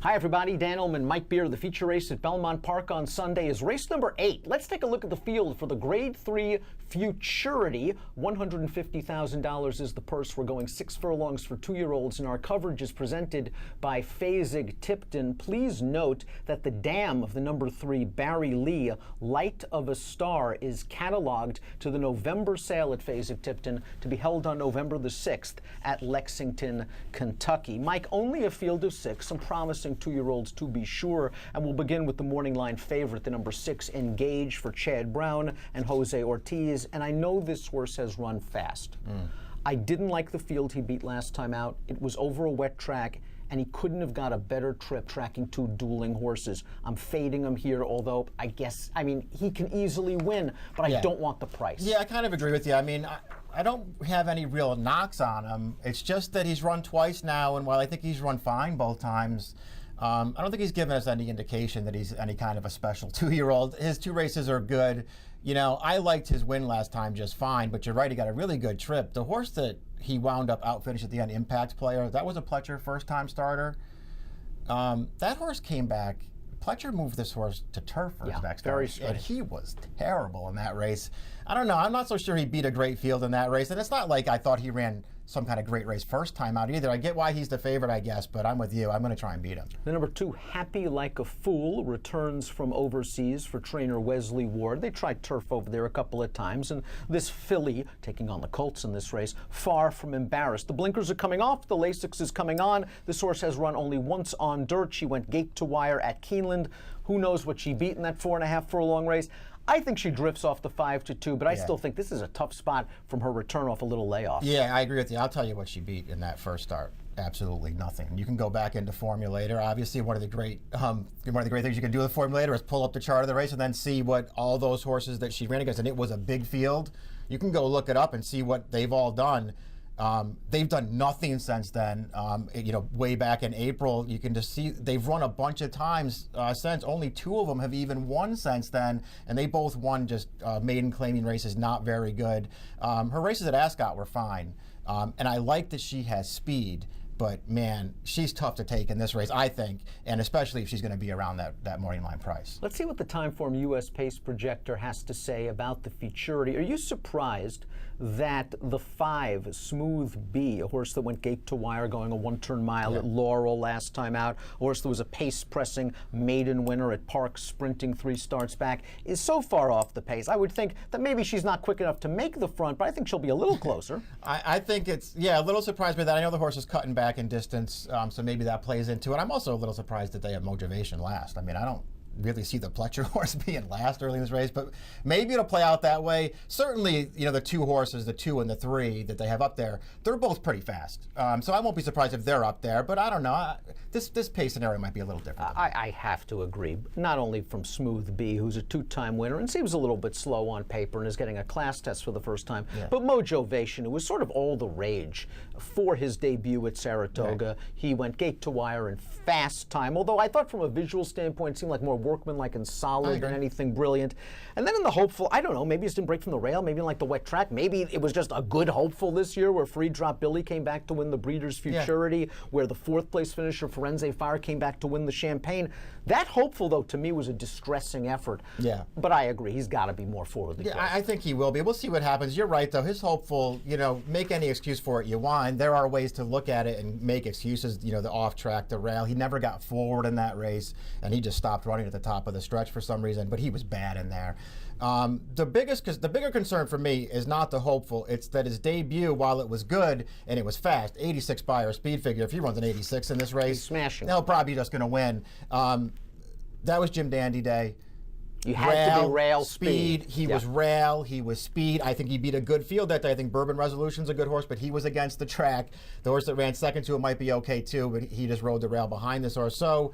Hi everybody, Dan Illman, Mike Beer. The feature race at Belmont Park on Sunday is race number 8. Let's take a look at the field for the Grade 3 Futurity. $150,000 is the purse. We're going 6 furlongs for 2-year-olds, and our coverage is presented by Fasig-Tipton. Please note that the dam of the number 3 Barry Lee, Light of a Star, is cataloged to the November sale at Fasig-Tipton to be held on November the 6th at Lexington, Kentucky. Mike, only a field of 6, some promising 2-year-olds to be sure, and we'll begin with the morning line favorite, the number 6 Engage for Chad Brown and Jose Ortiz, and I know this horse has run fast. I didn't like the field he beat last time out. It was over a wet track, and he couldn't have got a better trip tracking 2 dueling horses. I'm fading him here, although I mean, he can easily win, but I don't want the price. Yeah, I kind of agree with you. I mean, I don't have any real knocks on him. It's just that he's run twice now, and while I think he's run fine both times, I don't think he's given us any indication that he's any kind of a special 2-year-old. His 2 races are good. You know, I liked his win last time just fine, but you're right, he got a really good trip. The horse that he wound up outfinished at the end, Impact Player, that was a Pletcher first-time starter. That horse came back. Pletcher moved this horse to turf for his next race, and he was terrible in that race. I don't know. I'm not so sure he beat a great field in that race, and it's not like I thought he ran some kind of great race first time out either. I get why he's the favorite, I guess, but I'm with you. I'm going to try and beat him. The number 2, Happy Like a Fool, returns from overseas for trainer Wesley Ward. They tried turf over there a couple of times, and this filly, taking on the Colts in this race, far from embarrassed. The blinkers are coming off, the Lasix is coming on. This horse has run only once on dirt. She went gate to wire at Keeneland. Who knows what she beat in that 4.5 furlong race? I think she drifts off the 5-2, but I still think this is a tough spot from her return off a little layoff. Yeah, I agree with you. I'll tell you what she beat in that first start. Absolutely nothing. You can go back into Formulator. Obviously, one of the great things you can do with Formulator is pull up the chart of the race and then see what all those horses that she ran against, and it was a big field. You can go look it up and see what they've all done. They've done nothing since then. You know, way back in April, you can just see they've run a bunch of times since. Only 2 of them have even won since then, and they both won just maiden claiming races, not very good. Her races at Ascot were fine, and I like that she has speed. But, man, she's tough to take in this race, I think, and especially if she's going to be around that morning line price. Let's see what the Timeform U.S. Pace Projector has to say about the Futurity. Are you surprised that the 5, Smooth B, a horse that went gate to wire going a 1-turn mile at Laurel last time out, a horse that was a pace-pressing maiden winner at Park, sprinting 3 starts back, is so far off the pace? I would think that maybe she's not quick enough to make the front, but I think she'll be a little closer. I think it's, a little surprised by that. I know the horse is cutting back in distance, so maybe that plays into it. I'm also a little surprised that they have Motivation last. I mean, I don't really see the Pletcher horse being last early in this race, but maybe it'll play out that way. Certainly, you know, the 2 horses, the 2 and the 3 that they have up there, they're both pretty fast. So I won't be surprised if they're up there, but I don't know. This pace scenario might be a little different. I have to agree, not only from Smooth B, who's a 2-time winner and seems a little bit slow on paper and is getting a class test for the first time, but Motivation, who was sort of all the rage for his debut at Saratoga. He went gate to wire in fast time, although I thought from a visual standpoint it seemed like more workmanlike and solid than anything brilliant. And then in the hopeful, I don't know, maybe it didn't break from the rail, maybe like the wet track, maybe it was just a good hopeful this year where Free Drop Billy came back to win the Breeders' Futurity, where the 4th place finisher Firenze Fire came back to win the Champagne. That hopeful, though, to me was a distressing effort. But I agree, he's got to be more forwardly close. I think he will be. We'll see what happens. You're right, though. His hopeful, you know, make any excuse for it you want. There are ways to look at it and make excuses, you know, the off track, the rail. He never got forward in that race, and he just stopped running at the top of the stretch for some reason, but he was bad in there. The bigger concern for me is not the hopeful. It's that his debut, while it was good and it was fast, 86 Beyer speed figure. If he runs an 86 in this race, he's smashing. He'll probably just going to win. That was Jim Dandy Day. You had to be rail speed. He was rail. He was speed. I think he beat a good field that day. I think Bourbon Resolution's a good horse, but he was against the track. The horse that ran second to it might be okay too, but he just rode the rail behind this horse. So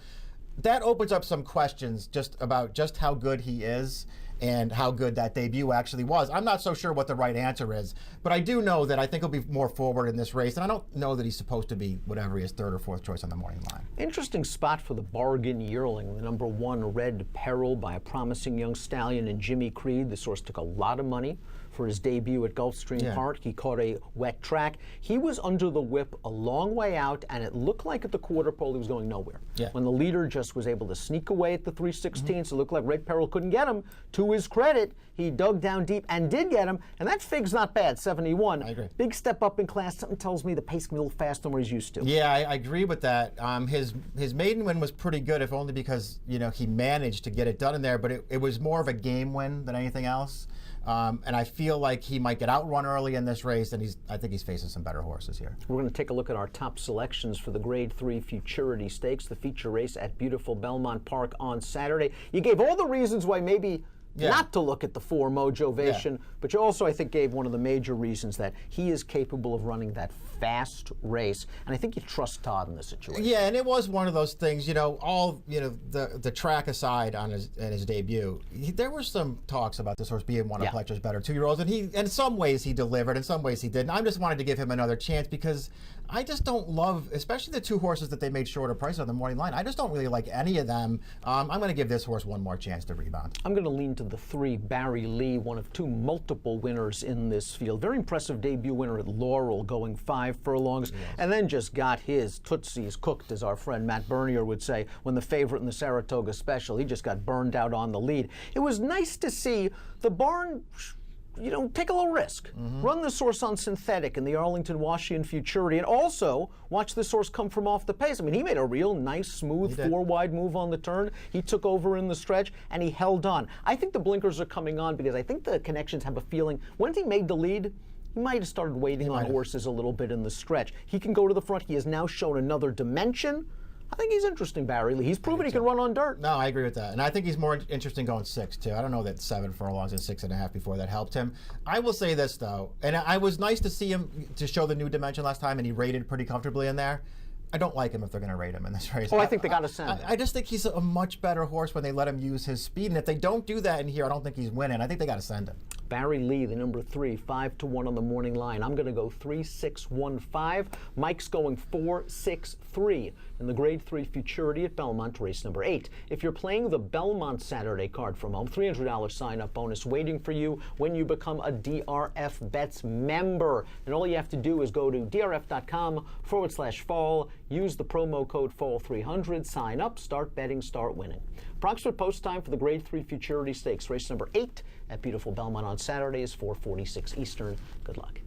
that opens up some questions just about just how good he is and how good that debut actually was. I'm not so sure what the right answer is, but I do know that I think he'll be more forward in this race, and I don't know that he's supposed to be whatever he is, 3rd or 4th choice on the morning line. Interesting spot for the bargain yearling, the number 1 Red Peril by a promising young stallion in Jimmy Creed. This horse took a lot of money for his debut at Gulfstream Park. He caught a wet track. He was under the whip a long way out, and it looked like at the quarter pole he was going nowhere. When the leader just was able to sneak away at the 3/16, so it looked like Red Peril couldn't get him. To his credit, he dug down deep and did get him, and that fig's not bad, 71. I agree. Big step up in class. Something tells me the pace can be a little faster than what he's used to. Yeah, I agree with that. His maiden win was pretty good, if only because he managed to get it done in there, but it was more of a game win than anything else. And I feel like he might get outrun early in this race, and I think he's facing some better horses here. We're going to take a look at our top selections for the Grade 3 Futurity Stakes, the feature race at beautiful Belmont Park on Saturday. You gave all the reasons why maybe not to look at the 4 Mojovation, but you also, I think, gave one of the major reasons that he is capable of running that fast race, and I think you trust Todd in this situation. Yeah, and it was one of those things, the track aside in his debut, there were some talks about this horse being one of Pletcher's better 2-year-olds, and in some ways he delivered, in some ways he didn't. I just wanted to give him another chance because I just don't love, especially the 2 horses that they made shorter prices on the morning line. I just don't really like any of them. I'm going to give this horse one more chance to rebound. I'm going to lean to the 3, Barry Lee, one of 2 multiple winners in this field. Very impressive debut winner at Laurel, going 5 furlongs, and then just got his tootsies cooked, as our friend Matt Bernier would say, when the favorite in the Saratoga Special, he just got burned out on the lead. It was nice to see the barn take a little risk. Run this horse on synthetic in the Arlington Washington Futurity, and also watch this horse come from off the pace. I mean, he made a real nice, smooth 4-wide move on the turn. He took over in the stretch, and he held on. I think the blinkers are coming on because I think the connections have a feeling when he made the lead, he might have started waiting on horses a little bit in the stretch. He can go to the front. He has now shown another dimension. I think he's interesting, Barry Lee. He's proven he can run on dirt. No, I agree with that. And I think he's more interesting going 6, too. I don't know that 7 furlongs and 6.5 before that helped him. I will say this, though, and I was nice to see him to show the new dimension last time, and he rated pretty comfortably in there. I don't like him if they're going to rate him in this race. Oh, I think they got to send him. I just think he's a much better horse when they let him use his speed. And if they don't do that in here, I don't think he's winning. I think they got to send him. Barry Lee, the number 3, 5-1 on the morning line. I'm going to go 3-6-1-5. Mike's going 4-6-3 in the Grade 3 Futurity at Belmont, race number 8. If you're playing the Belmont Saturday card from home, $300 sign-up bonus waiting for you when you become a DRF Bets member. And all you have to do is go to drf.com/fall, use the promo code FALL300, sign up, start betting, start winning. Approximate post time for the Grade 3 Futurity Stakes, race number 8 at beautiful Belmont on Saturday is 4:46 Eastern. Good luck.